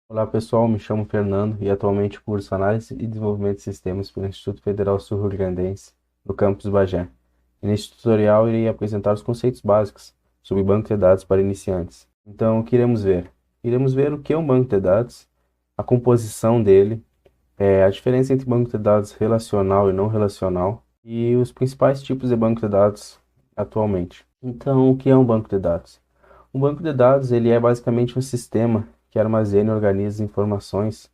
Olá pessoal, me chamo Fernando e atualmente curso Análise e Desenvolvimento de Sistemas pelo Instituto Federal Sul-Rio-Grandense, no campus Bagé. E neste tutorial irei apresentar os conceitos básicos sobre banco de dados para iniciantes. Então, o que iremos ver? Iremos ver o que é um banco de dados, a composição dele, a diferença entre banco de dados relacional e não relacional e os principais tipos de banco de dados atualmente. Então, o que é um banco de dados? Um banco de dados ele é basicamente um sistema que armazena e organiza informações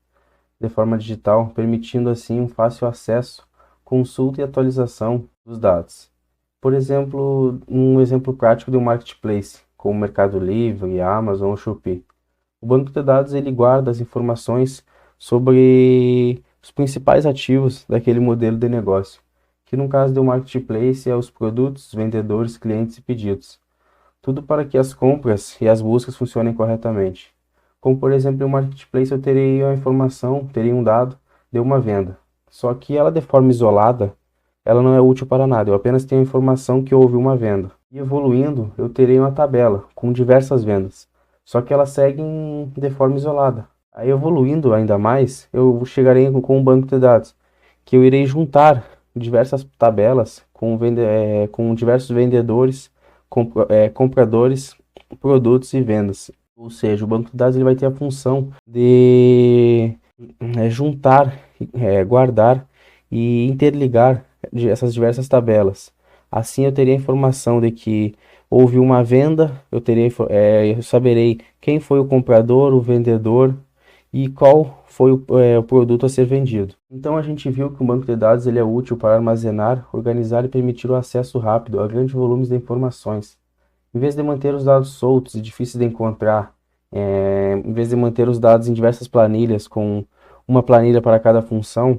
de forma digital, permitindo assim um fácil acesso, consulta e atualização dos dados. Por exemplo, um exemplo prático de um marketplace, como o Mercado Livre, a Amazon ou Shopee. O banco de dados ele guarda as informações sobre os principais ativos daquele modelo de negócio, que no caso do marketplace é os produtos, vendedores, clientes e pedidos. Tudo para que as compras e as buscas funcionem corretamente. Como por exemplo, em um marketplace eu terei a informação, terei um dado de uma venda. Só que ela de forma isolada, ela não é útil para nada. Eu apenas tenho a informação que houve uma venda. E evoluindo, eu terei uma tabela com diversas vendas. Só que elas seguem de forma isolada. Aí evoluindo ainda mais, eu chegarei com um banco de dados, que eu irei juntar diversas tabelas com diversos vendedores, compradores, produtos e vendas. Ou seja, o banco de dados ele vai ter a função de juntar, guardar e interligar essas diversas tabelas. Assim eu teria a informação de que houve uma venda, eu saberei quem foi o comprador, o vendedor e qual foi o produto a ser vendido. Então a gente viu que o banco de dados ele é útil para armazenar, organizar e permitir o acesso rápido a grandes volumes de informações. Em vez de manter os dados soltos e difíceis de encontrar, em vez de manter os dados em diversas planilhas, com uma planilha para cada função,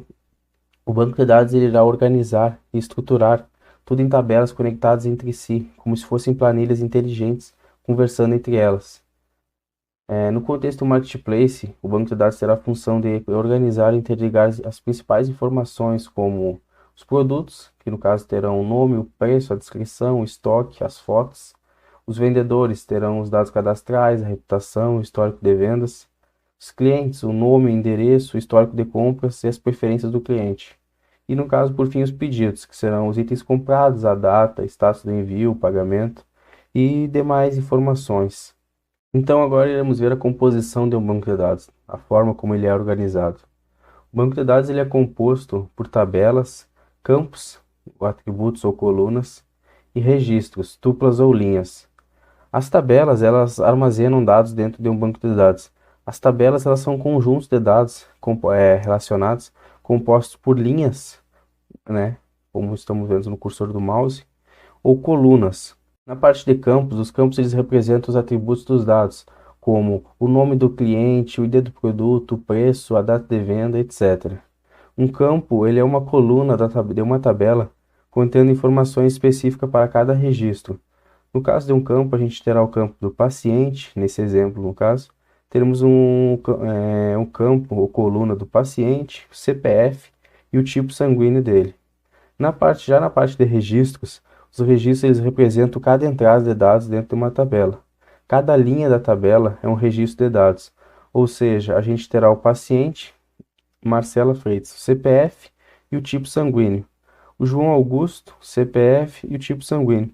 o banco de dados ele irá organizar e estruturar tudo em tabelas conectadas entre si, como se fossem planilhas inteligentes conversando entre elas. No contexto marketplace, o banco de dados terá a função de organizar e interligar as principais informações, como os produtos, que no caso terão o nome, o preço, a descrição, o estoque, as fotos. Os vendedores terão os dados cadastrais, a reputação, o histórico de vendas. Os clientes, o nome, o endereço, o histórico de compras e as preferências do cliente. E no caso, por fim, os pedidos, que serão os itens comprados, a data, status do envio, pagamento e demais informações. Então agora iremos ver a composição de um banco de dados, a forma como ele é organizado. O banco de dados ele é composto por tabelas, campos, atributos ou colunas, e registros, tuplas ou linhas. As tabelas elas armazenam dados dentro de um banco de dados. As tabelas elas são conjuntos de dados relacionados, compostos por linhas, né, como estamos vendo no cursor do mouse, ou colunas. Na parte de campos, os campos eles representam os atributos dos dados, como o nome do cliente, o ID do produto, o preço, a data de venda, etc. Um campo ele é uma coluna de uma tabela contendo informações específicas para cada registro. No caso de um campo, a gente terá o campo do paciente, nesse exemplo, no caso, teremos um campo ou coluna do paciente, o CPF e o tipo sanguíneo dele. Já na parte de registros, os registros eles representam cada entrada de dados dentro de uma tabela. Cada linha da tabela é um registro de dados, ou seja, a gente terá o paciente, Marcela Freitas, o CPF e o tipo sanguíneo. O João Augusto, CPF e o tipo sanguíneo.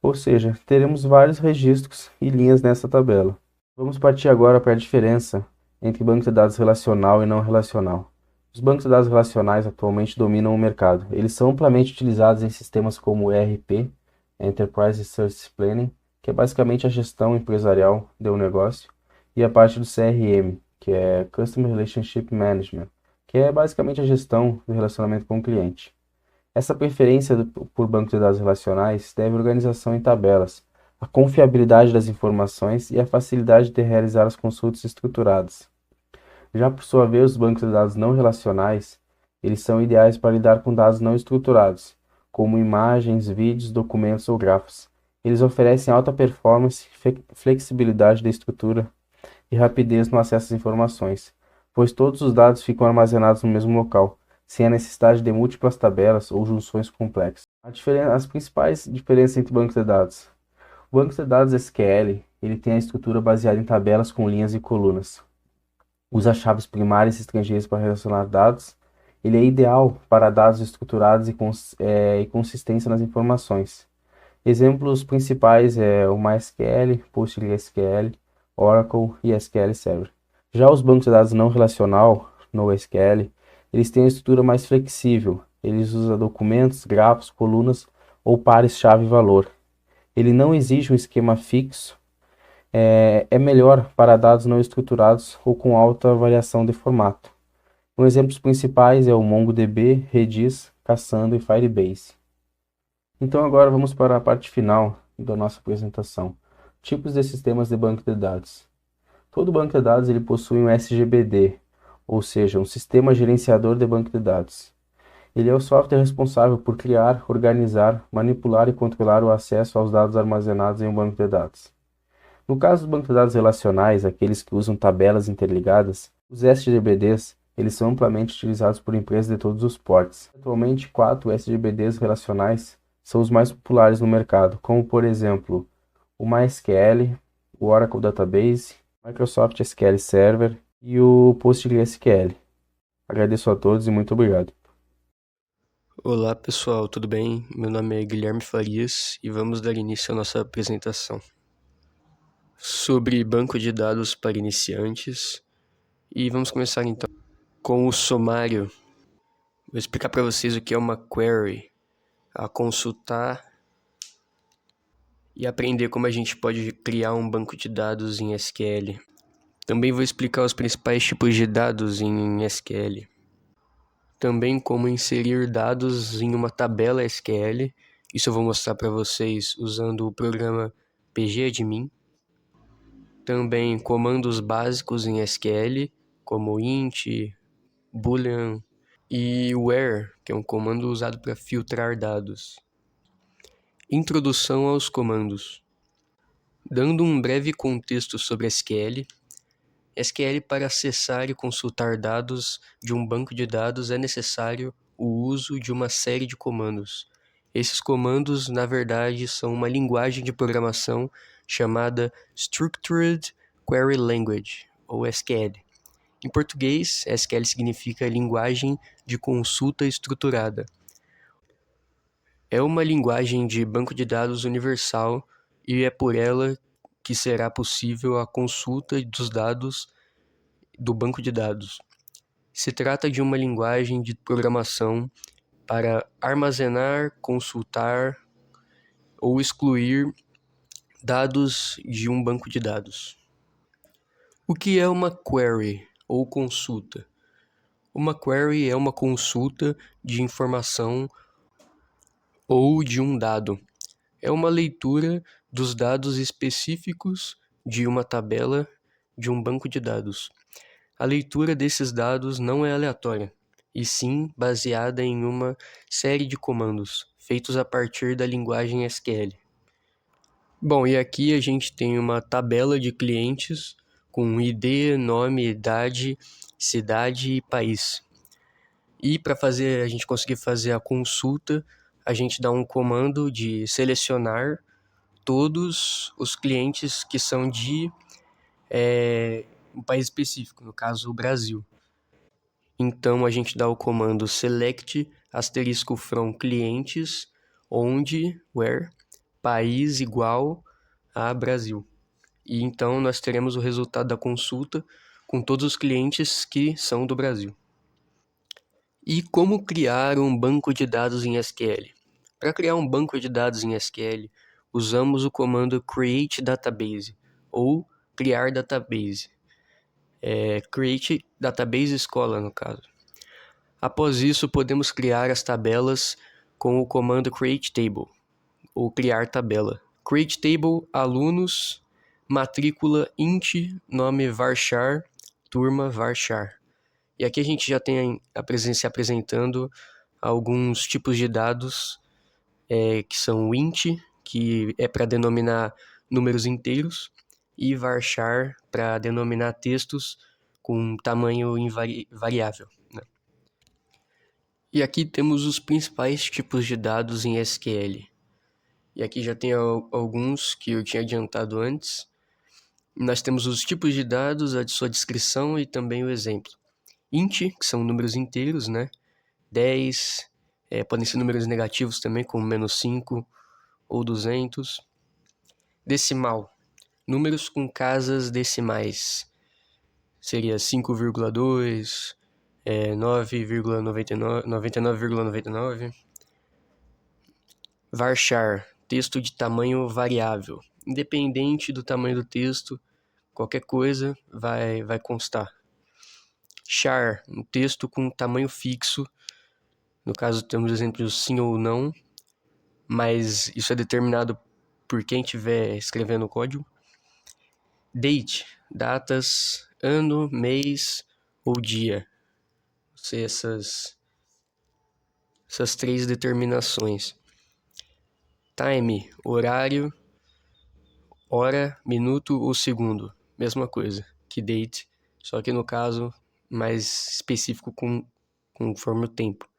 Ou seja, teremos vários registros e linhas nessa tabela. Vamos partir agora para a diferença entre banco de dados relacional e não relacional. Os bancos de dados relacionais atualmente dominam o mercado. Eles são amplamente utilizados em sistemas como o ERP, Enterprise Resource Planning, que é basicamente a gestão empresarial de um negócio, e a parte do CRM, que é Customer Relationship Management, que é basicamente a gestão do relacionamento com o cliente. Essa preferência por banco de dados relacionais deve à organização em tabelas, a confiabilidade das informações e a facilidade de realizar as consultas estruturadas. Já por sua vez, os bancos de dados não relacionais, eles são ideais para lidar com dados não estruturados, como imagens, vídeos, documentos ou grafos. Eles oferecem alta performance, flexibilidade da estrutura e rapidez no acesso às informações, pois todos os dados ficam armazenados no mesmo local, sem a necessidade de múltiplas tabelas ou junções complexas. As principais diferenças entre bancos de dados. O banco de dados SQL ele tem a estrutura baseada em tabelas com linhas e colunas. usa chaves primárias e estrangeiras para relacionar dados. Ele é ideal para dados estruturados e consistência nas informações. Exemplos principais é o MySQL, PostgreSQL, Oracle e SQL Server. Já os bancos de dados não relacional, NoSQL, eles têm uma estrutura mais flexível. Eles usam documentos, grafos, colunas ou pares chave-valor. Ele não exige um esquema fixo, é melhor para dados não estruturados ou com alta variação de formato. Os exemplos principais é o MongoDB, Redis, Cassandra e Firebase. Então agora vamos para a parte final da nossa apresentação. Tipos de sistemas de banco de dados. Todo banco de dados ele possui um SGBD, ou seja, um sistema gerenciador de banco de dados. Ele é o software responsável por criar, organizar, manipular e controlar o acesso aos dados armazenados em um banco de dados. No caso dos bancos de dados relacionais, aqueles que usam tabelas interligadas, os SGBDs eles são amplamente utilizados por empresas de todos os portes. Atualmente, 4 SGBDs relacionais são os mais populares no mercado, como por exemplo, o MySQL, o Oracle Database, Microsoft SQL Server e o PostgreSQL. Agradeço a todos e muito obrigado. Olá pessoal, tudo bem? Meu nome é Guilherme Farias e vamos dar início à nossa apresentação sobre banco de dados para iniciantes. E vamos começar então com o sumário. Vou explicar para vocês o que é uma query, a consultar e aprender como a gente pode criar um banco de dados em SQL. Também vou explicar os principais tipos de dados em SQL. Também como inserir dados em uma tabela SQL. Isso eu vou mostrar para vocês usando o programa pgadmin. Também comandos básicos em SQL, como int, boolean e where, que é um comando usado para filtrar dados. Introdução aos comandos. Dando um breve contexto sobre SQL, SQL para acessar e consultar dados de um banco de dados é necessário o uso de uma série de comandos. Esses comandos, na verdade, são uma linguagem de programação chamada Structured Query Language, ou SQL. Em português, SQL significa linguagem de consulta estruturada. É uma linguagem de banco de dados universal e é por ela que será possível a consulta dos dados do banco de dados. Se trata de uma linguagem de programação para armazenar, consultar ou excluir dados de um banco de dados. O que é uma query ou consulta? Uma query é uma consulta de informação ou de um dado. É uma leitura dos dados específicos de uma tabela de um banco de dados. A leitura desses dados não é aleatória, e sim baseada em uma série de comandos, feitos a partir da linguagem SQL. Bom, e aqui a gente tem uma tabela de clientes com ID, nome, idade, cidade e país. E para a gente conseguir fazer a consulta, a gente dá um comando de selecionar todos os clientes que são de um país específico, no caso o Brasil. Então a gente dá o comando select asterisco from clientes onde where país igual a Brasil. E então nós teremos o resultado da consulta com todos os clientes que são do Brasil. E como criar um banco de dados em SQL? Para criar um banco de dados em SQL, usamos o comando create database ou criar database. Create database escola, no caso. Após isso, podemos criar as tabelas com o comando create table, ou criar tabela. Create table, alunos, matrícula int, nome varchar, turma varchar. E aqui a gente já tem se apresentando alguns tipos de dados que são o int, que é para denominar números inteiros, e varchar para denominar textos com tamanho variável. Né? E aqui temos os principais tipos de dados em SQL. E aqui já tem alguns que eu tinha adiantado antes. Nós temos os tipos de dados, a de sua descrição e também o exemplo. Int, que são números inteiros, né? 10, podem ser números negativos também, como -5 ou 200. Decimal, números com casas decimais. Seria 5,2, 9,99, 99,99. Varchar, texto de tamanho variável. Independente do tamanho do texto, qualquer coisa vai constar. Char, um texto com tamanho fixo. No caso, temos exemplos sim ou não, mas isso é determinado por quem estiver escrevendo o código. Date, datas, ano, mês ou dia. Ser essas três determinações. Time, horário, hora, minuto ou segundo. Mesma coisa que date, só que no caso mais específico conforme o tempo.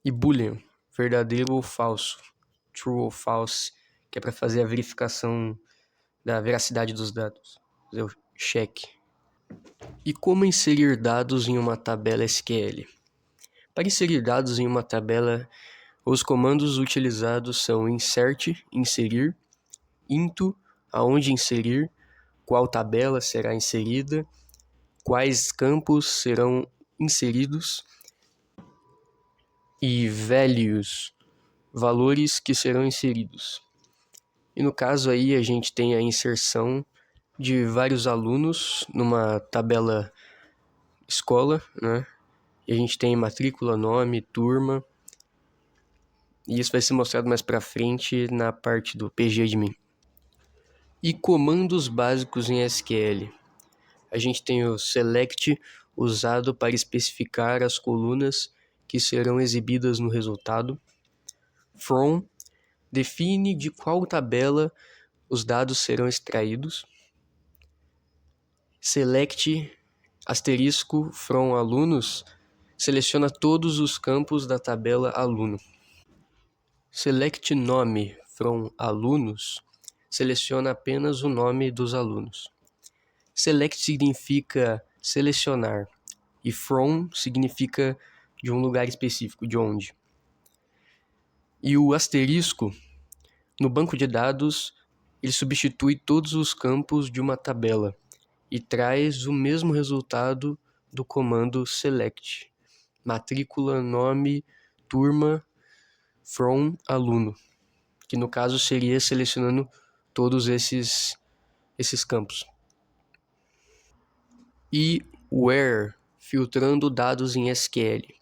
E Boolean, verdadeiro ou falso. True ou false, que é para fazer a verificação da veracidade dos dados. Fazer o check. E como inserir dados em uma tabela SQL? Para inserir dados em uma tabela, os comandos utilizados são insert, inserir, into, aonde inserir, qual tabela será inserida, quais campos serão inseridos, e values, valores que serão inseridos. E no caso aí a gente tem a inserção de vários alunos numa tabela escola, né? E a gente tem matrícula, nome, turma. E isso vai ser mostrado mais pra frente na parte do pgadmin. E comandos básicos em SQL. A gente tem o select, usado para especificar as colunas que serão exibidas no resultado. From, define de qual tabela os dados serão extraídos. Select, asterisco, from alunos, seleciona todos os campos da tabela aluno. Select nome, from alunos, seleciona apenas o nome dos alunos. Select significa selecionar e from significa de um lugar específico, de onde. E o asterisco, no banco de dados, ele substitui todos os campos de uma tabela e traz o mesmo resultado do comando select. Matrícula, nome, turma, from aluno, que no caso seria selecionando todos esses campos. E where, filtrando dados em SQL,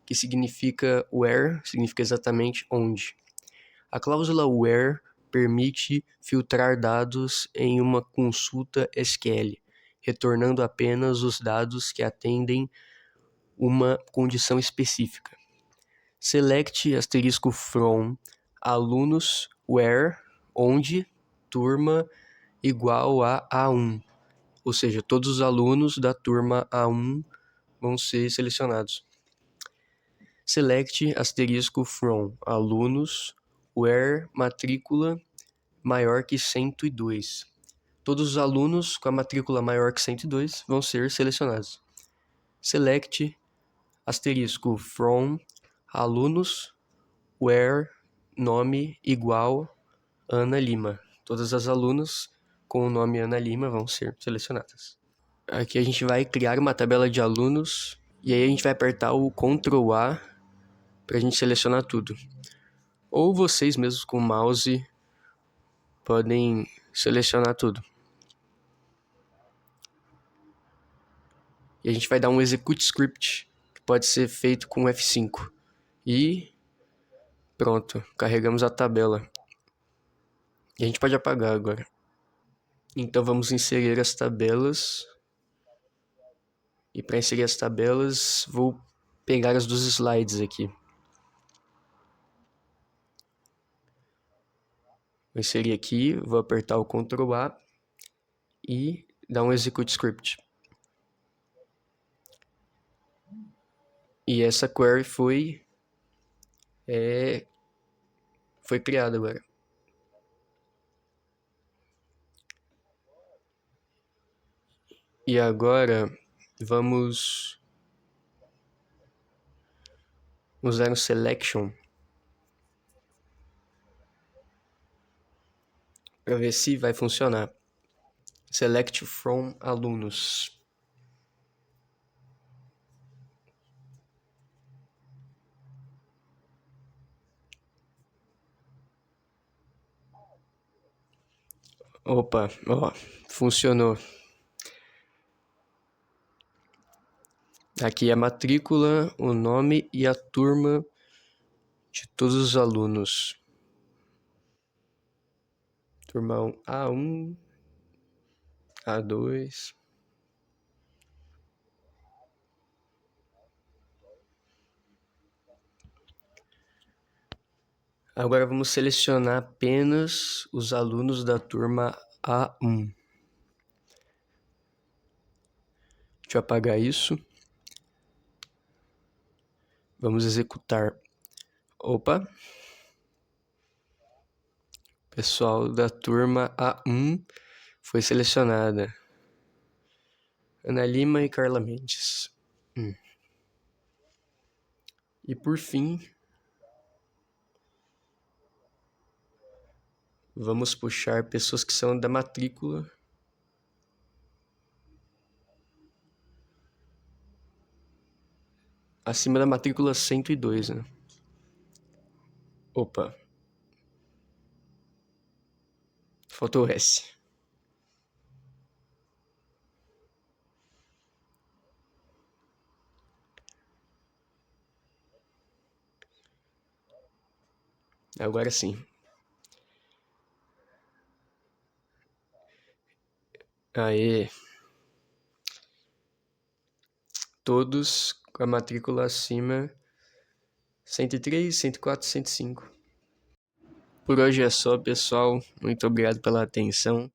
que significa where, significa exatamente onde. A cláusula where permite filtrar dados em uma consulta SQL, retornando apenas os dados que atendem uma condição específica. Select asterisco from alunos where, onde, turma igual a A1. Ou seja, todos os alunos da turma A1 vão ser selecionados. Select asterisco from alunos where matrícula maior que 102. Todos os alunos com a matrícula maior que 102 vão ser selecionados. Select asterisco from alunos where nome igual Ana Lima. Todas as alunas com o nome Ana Lima vão ser selecionadas. Aqui a gente vai criar uma tabela de alunos e aí a gente vai apertar o Ctrl A para a gente selecionar tudo. Ou vocês mesmos com o mouse podem selecionar tudo. E a gente vai dar um execute script, que pode ser feito com F5. E pronto, carregamos a tabela. E a gente pode apagar agora. Então vamos inserir as tabelas. E para inserir as tabelas, vou pegar as dos slides aqui. Vou inserir aqui, vou apertar o Ctrl A e dar um execute script. E essa query foi criada agora. E agora vamos usar o selection para ver se vai funcionar. Select from alunos. Opa, ó, funcionou. Aqui a matrícula, o nome e a turma de todos os alunos. Turma A1, A2. Agora vamos selecionar apenas os alunos da turma A1. Deixa eu apagar isso. Vamos executar. Opa! Pessoal da turma A1 foi selecionada. Ana Lima e Carla Mendes. E por fim, vamos puxar pessoas que são da matrícula. Acima da matrícula 102, né? Opa. Faltou o S. Agora sim. Aê. Todos com a matrícula acima 103, 104, 105. Por hoje é só, pessoal. Muito obrigado pela atenção.